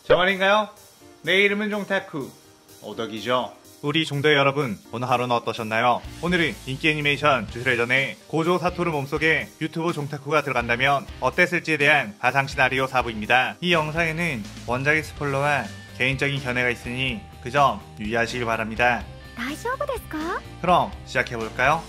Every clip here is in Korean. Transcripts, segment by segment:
저 말인가요? 내 이름은 종타쿠 오덕이죠. 우리 종도 여러분, 오늘 하루는 어떠셨나요? 오늘은 인기 애니메이션 주술회전에 고조 사토루 몸속에 유튜브 종타쿠가 들어간다면 어땠을지에 대한 가상 시나리오 4부입니다. 이 영상에는 원작의 스포일러와 개인적인 견해가 있으니 그 점 유의하시길 바랍니다. 大丈夫ですか? 그럼 시작해볼까요?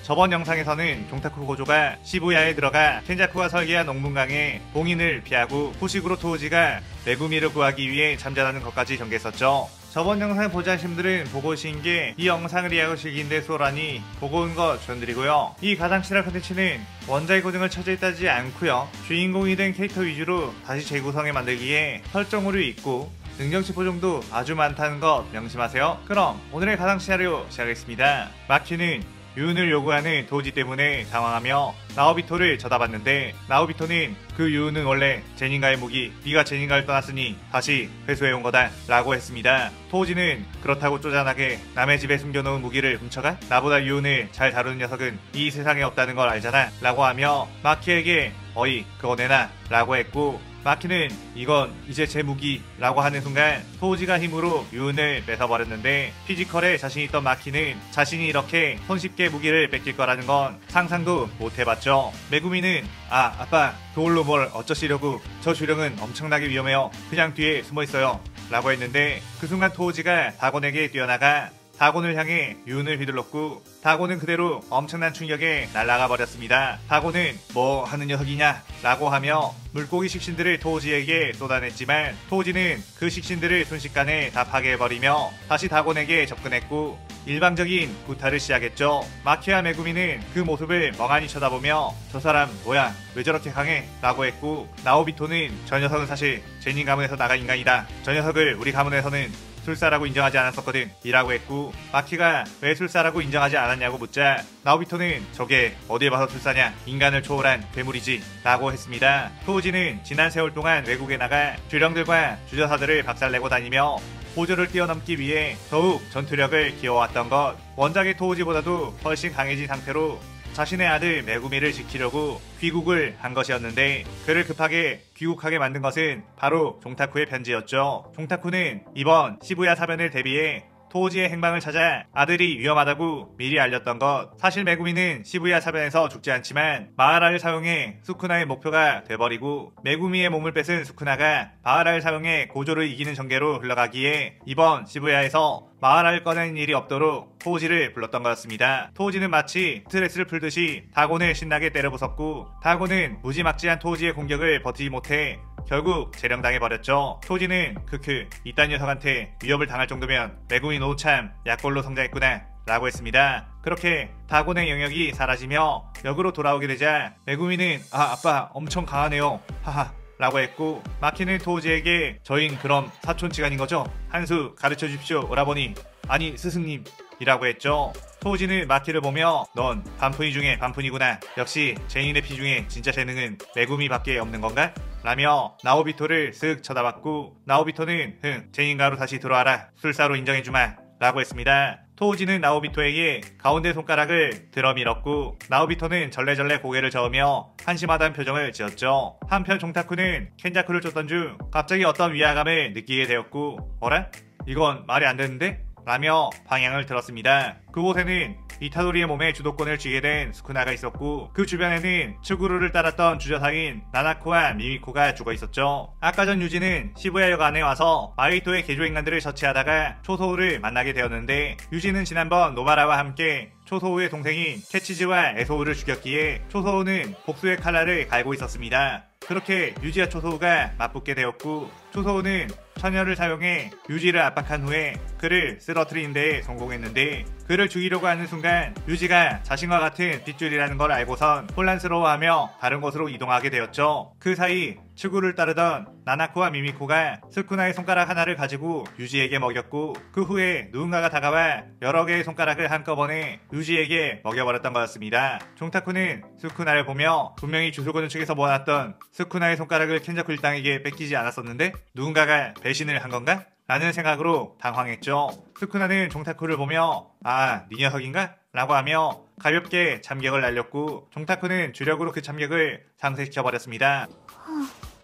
저번 영상에서는 종타쿠 고조가 시부야에 들어가 켄자쿠가 설계한 농분강에 봉인을 피하고 후식으로 토우지가 메구미를 구하기 위해 잠자라는 것까지 전개했었죠. 저번 영상을 보지 않으신 분들은 보고 오신 게 이 영상을 이해하실 긴데 수호라니 보고 온 거 추천드리고요. 이 가상실화 컨텐츠는 원작의 고증을 처지에 따지지 않고요. 주인공이 된 캐릭터 위주로 다시 재구성해 만들기에 설정으로 있고 능력치포 정도 아주 많다는 것 명심하세요. 그럼 오늘의 가상 시나리오 시작하겠습니다. 마키는 유은을 요구하는 도우지 때문에 당황하며 나오비토를 쳐다봤는데 나오비토는 그 유은은 원래 제닌가의 무기, 네가 제닌가를 떠났으니 다시 회수해온 거다 라고 했습니다. 도우지는 그렇다고 쪼잔하게 남의 집에 숨겨놓은 무기를 훔쳐가? 나보다 유은을 잘 다루는 녀석은 이 세상에 없다는 걸 알잖아 라고 하며 마키에게 어이 그거 내놔 라고 했고, 마키는 이건 이제 제 무기 라고 하는 순간 토우지가 힘으로 유은을 뺏어버렸는데 피지컬에 자신 있던 마키는 자신이 이렇게 손쉽게 무기를 뺏길 거라는 건 상상도 못해봤죠. 메구미는 아빠 그걸로 뭘 어쩌시려고, 저 주령은 엄청나게 위험해요, 그냥 뒤에 숨어있어요 라고 했는데 그 순간 토우지가 다곤에게 뛰어나가 다곤을 향해 유은을 휘둘렀고 다곤은 그대로 엄청난 충격에 날아가 버렸습니다. 다곤은 뭐 하는 녀석이냐 라고 하며 물고기 식신들을 토우지에게 쏟아냈지만 토우지는 그 식신들을 순식간에 다 파괴해버리며 다시 다곤에게 접근했고 일방적인 구타를 시작했죠. 마키와 메구미는 그 모습을 멍하니 쳐다보며 저 사람 뭐야 왜 저렇게 강해 라고 했고, 나오비토는 저 녀석은 사실 제닌 가문에서 나간 인간이다, 저 녀석을 우리 가문에서는 술사라고 인정하지 않았었거든 이라고 했고, 마키가 왜 술사라고 인정하지 않았냐고 묻자 나오비토는 저게 어디에 봐서 술사냐, 인간을 초월한 괴물이지 라고 했습니다. 토우지는 지난 세월 동안 외국에 나가 주령들과 주저사들을 박살내고 다니며 보조를 뛰어넘기 위해 더욱 전투력을 키워왔던 것, 원작의 토우지보다도 훨씬 강해진 상태로 자신의 아들 메구미를 지키려고 귀국을 한 것이었는데 그를 급하게 귀국하게 만든 것은 바로 종타쿠의 편지였죠. 종타쿠는 이번 시부야 사변을 대비해 토우지의 행방을 찾아 아들이 위험하다고 미리 알렸던 것. 사실 메구미는 시부야 사변에서 죽지 않지만 마하라를 사용해 수쿠나의 목표가 돼버리고 메구미의 몸을 뺏은 수쿠나가 마하라를 사용해 고조를 이기는 전개로 흘러가기에 이번 시부야에서 마하라를 꺼내는 일이 없도록 토우지를 불렀던 것같습니다. 토우지는 마치 스트레스를 풀듯이 다곤을 신나게 때려부쉈고 다곤은 무지막지한 토우지의 공격을 버티지 못해 결국 재령당해버렸죠. 토우지는 크크 이딴 녀석한테 위협을 당할 정도면 메구미 너 참 약골로 성장했구나 라고 했습니다. 그렇게 다곤의 영역이 사라지며 역으로 돌아오게 되자 메구미는 아빠 엄청 강하네요 하하 라고 했고, 마키는 토우지에게 저흰 그럼 사촌지간인 거죠? 한 수 가르쳐 주십시오 오라버니, 아니 스승님 이라고 했죠. 토우지는 마키를 보며 넌 반푼이 중에 반푼이구나, 역시 제인의 피 중에 진짜 재능은 메구미밖에 없는 건가? 라며 나오비토를 쓱 쳐다봤고 나오비토는 제인가로 다시 들어와라, 술사로 인정해주마 라고 했습니다. 토우지는 나오비토에게 가운데 손가락을 들어밀었고 나오비토는 절레절레 고개를 저으며 한심하다는 표정을 지었죠. 한편 종타쿠는 켄자쿠를 쫓던 중 갑자기 어떤 위화감을 느끼게 되었고 어라? 이건 말이 안 되는데? 라며 방향을 들었습니다. 그곳에는 이타도리의 몸에 주도권을 쥐게 된 수쿠나가 있었고 그 주변에는 츠구루를 따랐던 주저사인 나나코와 미미코가 죽어 있었죠. 아까 전 유지는 시부야역 안에 와서 마이토의 개조인간들을 처치하다가 초소우를 만나게 되었는데 유지는 지난번 노바라와 함께 초소우의 동생인 캐치즈와 에소우를 죽였기에 초소우는 복수의 칼날을 갈고 있었습니다. 그렇게 유지와 초소우가 맞붙게 되었고 초소우는 처녀를 사용해 유지를 압박한 후에 그를 쓰러뜨리는 데 성공했는데 그를 죽이려고 하는 순간 유지가 자신과 같은 빗줄이라는 걸 알고선 혼란스러워하며 다른 곳으로 이동하게 되었죠. 그 사이 츠구를 따르던 나나코와 미미코가 스쿠나의 손가락 하나를 가지고 유지에게 먹였고 그 후에 누군가가 다가와 여러 개의 손가락을 한꺼번에 유지에게 먹여버렸던 것같습니다. 종타쿠는 스쿠나를 보며 분명히 주술권을 측에서 모아놨던 스쿠나의 손가락을 켄자쿠 일당에게 뺏기지 않았었는데 누군가가 배신을 한 건가? 라는 생각으로 당황했죠. 스쿠나는 종타쿠를 보며 네 녀석인가? 라고 하며 가볍게 참격을 날렸고 종타쿠는 주력으로 그 참격을 상쇄시켜버렸습니다.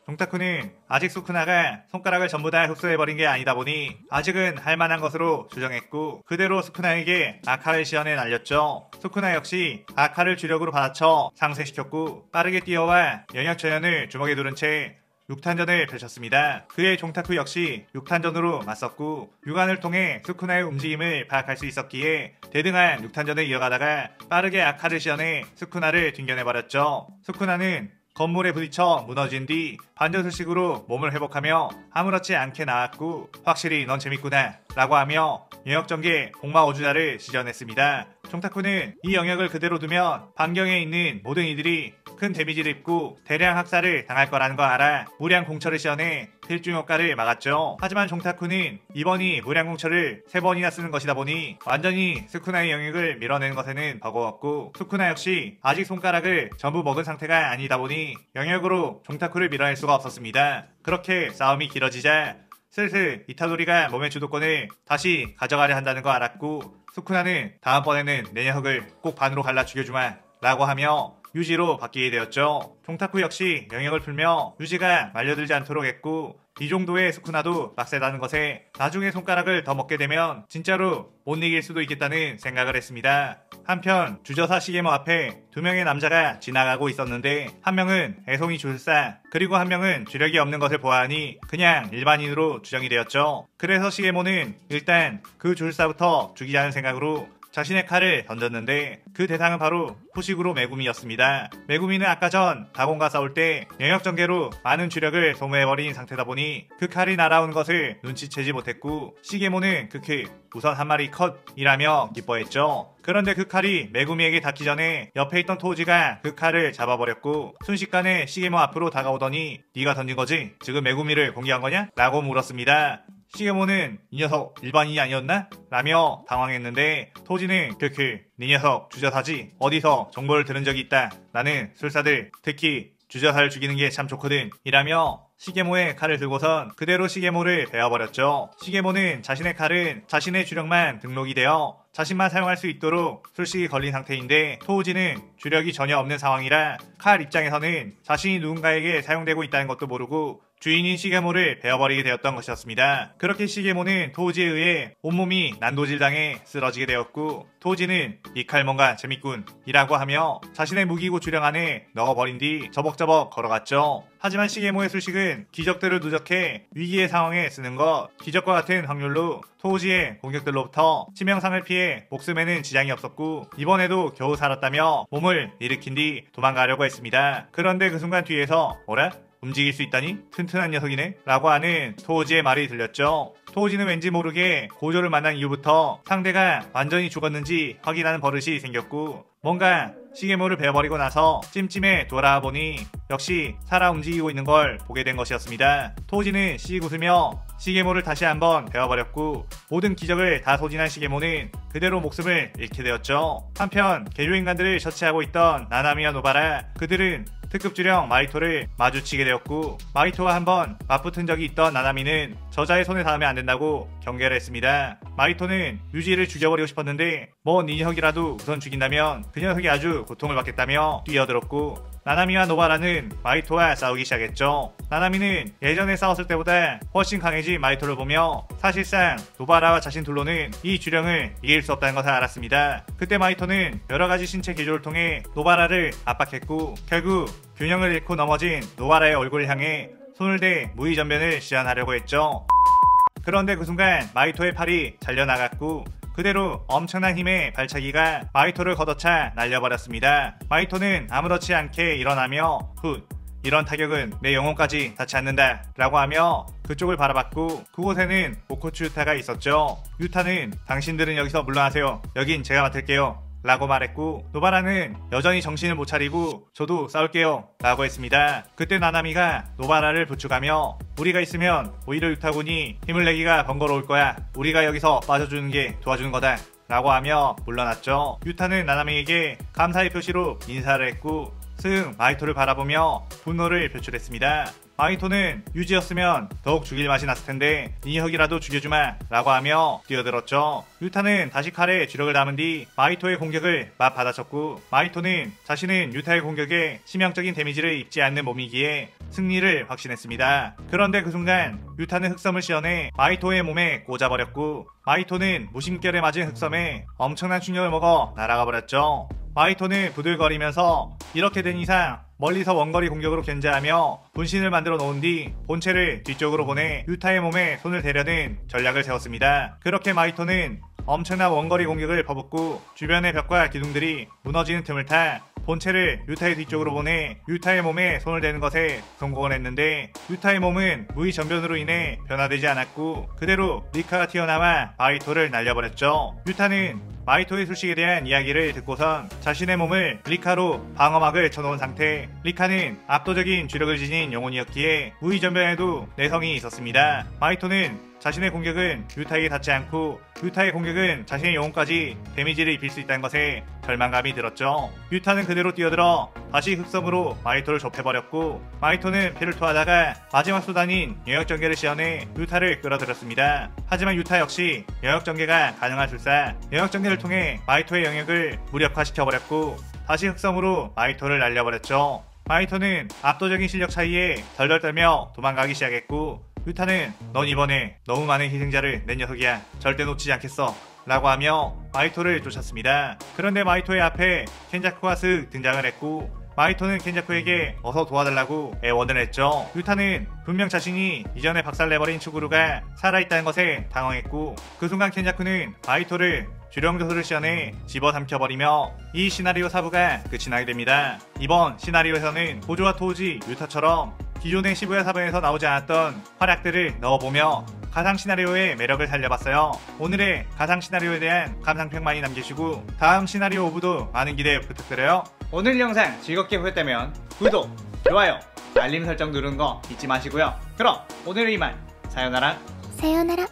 종타쿠는 아직 수쿠나가 손가락을 전부 다 흡수해버린 게 아니다 보니 아직은 할만한 것으로 주장했고 그대로 수쿠나에게 아카를 시연해 날렸죠. 수쿠나 역시 아카를 주력으로 받아쳐 상쇄시켰고 빠르게 뛰어와 영역전연을 주먹에 두른 채 6탄전을 펼쳤습니다. 그의 종타쿠 역시 6탄전으로 맞섰고 육안을 통해 수쿠나의 움직임을 파악할 수 있었기에 대등한 6탄전을 이어가다가 빠르게 아카를 시연해 수쿠나를 튕겨내버렸죠. 수쿠나는 건물에 부딪혀 무너진 뒤 반전술식으로 몸을 회복하며 아무렇지 않게 나왔고 확실히 넌 재밌구나 라고 하며 영역전개 복마오주자를 시전했습니다. 종타쿠는 이 영역을 그대로 두면 반경에 있는 모든 이들이 큰 데미지를 입고 대량 학살을 당할 거라는 거 알아 무량 공처를 시연해 필중 효과를 막았죠. 하지만 종타쿠는 이번이 무량 공처를 3번이나 쓰는 것이다 보니 완전히 수쿠나의 영역을 밀어내는 것에는 버거웠고 수쿠나 역시 아직 손가락을 전부 먹은 상태가 아니다 보니 영역으로 종타쿠를 밀어낼 수가 없었습니다. 그렇게 싸움이 길어지자 슬슬 이타도리가 몸의 주도권을 다시 가져가려 한다는 거 알았고 수쿠나는 다음번에는 내 녀석을 꼭 반으로 갈라 죽여주마 라고 하며 유지로 바뀌게 되었죠. 종타쿠 역시 영역을 풀며 유지가 말려들지 않도록 했고 이 정도의 수쿠나도 빡세다는 것에 나중에 손가락을 더 먹게 되면 진짜로 못 이길 수도 있겠다는 생각을 했습니다. 한편 주저사 시게모 앞에 2명의 남자가 지나가고 있었는데 한 명은 애송이 주술사 그리고 한 명은 주력이 없는 것을 보아하니 그냥 일반인으로 추정이 되었죠. 그래서 시게모는 일단 그 주술사부터 죽이자는 생각으로 자신의 칼을 던졌는데 그 대상은 바로 후식으로 메구미였습니다. 메구미는 아까 전 다곤과 싸울 때 영역전개로 많은 주력을 소모해버린 상태다 보니 그 칼이 날아온 것을 눈치채지 못했고 시게모는 크크 우선 한 마리 컷이라며 기뻐했죠. 그런데 그 칼이 메구미에게 닿기 전에 옆에 있던 토우지가 그 칼을 잡아버렸고 순식간에 시게모 앞으로 다가오더니 네가 던진 거지? 지금 메구미를 공격한 거냐? 라고 물었습니다. 시게모는 이 녀석 일반인이 아니었나? 라며 당황했는데 토지는 크크 네 녀석 주저사지 어디서 정보를 들은 적이 있다. 나는 술사들 특히 주저사를 죽이는 게 참 좋거든 이라며 시게모의 칼을 들고선 그대로 시게모를 베어버렸죠. 시게모는 자신의 칼은 자신의 주력만 등록이 되어 자신만 사용할 수 있도록 술식이 걸린 상태인데 토우지는 주력이 전혀 없는 상황이라 칼 입장에서는 자신이 누군가에게 사용되고 있다는 것도 모르고 주인인 시게모를 베어버리게 되었던 것이었습니다. 그렇게 시게모는 토우지에 의해 온몸이 난도질당해 쓰러지게 되었고 토우지는 이 칼 뭔가 재밌군 이라고 하며 자신의 무기고 주력 안에 넣어버린 뒤 저벅저벅 걸어갔죠. 하지만 시게모의 술식은 기적들을 누적해 위기의 상황에 쓰는 것 기적과 같은 확률로 토우지의 공격들로부터 치명상을 피해 목숨에는 지장이 없었고 이번에도 겨우 살았다며 몸을 일으킨 뒤 도망가려고 했습니다. 그런데 그 순간 뒤에서 뭐라? 움직일 수 있다니? 튼튼한 녀석이네? 라고 하는 토우지의 말이 들렸죠. 토우지는 왠지 모르게 고조를 만난 이후부터 상대가 완전히 죽었는지 확인하는 버릇이 생겼고 뭔가 시게모를 베어버리고 나서 찜찜해 돌아보니 역시 살아 움직이고 있는 걸 보게 된 것이었습니다. 토우지는 씩 웃으며 시게모를 다시 한번 베어버렸고 모든 기적을 다 소진한 시게모는 그대로 목숨을 잃게 되었죠. 한편 개조인간들을 처치하고 있던 나나미와 노바라 그들은 특급 주령 마이토를 마주치게 되었고 마이토와 한번 맞붙은 적이 있던 나나미는 저자의 손에 닿으면 안 된다고 경계를 했습니다. 마이토는 유지를 죽여버리고 싶었는데 뭐 네 녀석이라도 우선 죽인다면 그 녀석이 아주 고통을 받겠다며 뛰어들었고 나나미와 노바라는 마이토와 싸우기 시작했죠. 나나미는 예전에 싸웠을 때보다 훨씬 강해진 마이토를 보며 사실상 노바라와 자신 둘로는 이 주령을 이길 수 없다는 것을 알았습니다. 그때 마이토는 여러가지 신체 개조를 통해 노바라를 압박했고 결국 균형을 잃고 넘어진 노바라의 얼굴을 향해 손을 대 무의전변을 시전하려고 했죠. 그런데 그 순간 마이토의 팔이 잘려나갔고 그대로 엄청난 힘의 발차기가 마이토를 걷어차 날려버렸습니다. 마이토는 아무렇지 않게 일어나며 훗 이런 타격은 내 영혼까지 닿지 않는다 라고 하며 그쪽을 바라봤고 그곳에는 오코츠 유타가 있었죠. 유타는 당신들은 여기서 물러나세요. 여긴 제가 맡을게요 라고 말했고 노바라는 여전히 정신을 못 차리고 저도 싸울게요 라고 했습니다. 그때 나나미가 노바라를 부축하며 우리가 있으면 오히려 유타군이 힘을 내기가 번거로울 거야. 우리가 여기서 빠져주는 게 도와주는 거다 라고 하며 물러났죠. 유타는 나나미에게 감사의 표시로 인사를 했고 스응 마이토를 바라보며 분노를 표출했습니다. 마이토는 유지였으면 더욱 죽일 맛이 났을 텐데 이 녀석이라도 죽여주마 라고 하며 뛰어들었죠. 유타는 다시 칼에 주력을 담은 뒤 마이토의 공격을 맞받아쳤고, 마이토는 자신은 유타의 공격에 치명적인 데미지를 입지 않는 몸이기에 승리를 확신했습니다. 그런데 그 순간 유타는 흑섬을 씌어내 마이토의 몸에 꽂아버렸고, 마이토는 무심결에 맞은 흑섬에 엄청난 충격을 먹어 날아가 버렸죠. 마이토는 부들거리면서 이렇게 된 이상 멀리서 원거리 공격으로 견제하며 분신을 만들어 놓은 뒤 본체를 뒤쪽으로 보내 유타의 몸에 손을 대려는 전략을 세웠습니다. 그렇게 마이토는 엄청난 원거리 공격을 퍼붓고 주변의 벽과 기둥들이 무너지는 틈을 타 본체를 유타의 뒤쪽으로 보내 유타의 몸에 손을 대는 것에 성공을 했는데, 유타의 몸은 무의 전변으로 인해 변화되지 않았고 그대로 리카가 튀어나와 마이토를 날려버렸죠. 유타는 마이토의 술식에 대한 이야기를 듣고선 자신의 몸을 리카로 방어막을 쳐놓은 상태. 리카는 압도적인 주력을 지닌 영혼이었기에 무의 전변에도 내성이 있었습니다. 마이토는 자신의 공격은 유타에게 닿지 않고 유타의 공격은 자신의 영혼까지 데미지를 입힐 수 있다는 것에 절망감이 들었죠. 유타는 그대로 뛰어들어 다시 흑섬으로 마이토를 좁혀버렸고, 마이토는 피를 토하다가 마지막 수단인 영역전개를 시연해 유타를 끌어들였습니다. 하지만 유타 역시 영역전개가 가능한 술사 영역전개를 통해 마이토의 영역을 무력화시켜버렸고 다시 흑섬으로 마이토를 날려버렸죠. 마이토는 압도적인 실력 차이에 덜덜 떨며 도망가기 시작했고, 유타는 넌 이번에 너무 많은 희생자를 낸 녀석이야, 절대 놓치지 않겠어 라고 하며 마이토를 쫓았습니다. 그런데 마이토의 앞에 켄자쿠가 슥 등장을 했고, 마이토는 켄자쿠에게 어서 도와달라고 애원을 했죠. 유타는 분명 자신이 이전에 박살내버린 추구루가 살아있다는 것에 당황했고, 그 순간 켄자쿠는 마이토를 주령조소를 시연해 집어삼켜버리며 이 시나리오 4부가 끝이 나게 됩니다. 이번 시나리오에서는 고조와 토우지, 유타처럼 기존의 시부야 4부에서 나오지 않았던 활약들을 넣어보며 가상 시나리오의 매력을 살려봤어요. 오늘의 가상 시나리오에 대한 감상평 많이 남기시고 다음 시나리오 5부도 많은 기대 부탁드려요. 오늘 영상 즐겁게 보셨다면 구독, 좋아요, 알림 설정 누르는 거 잊지 마시고요. 그럼 오늘은 이만. 사요나라. 사요나라.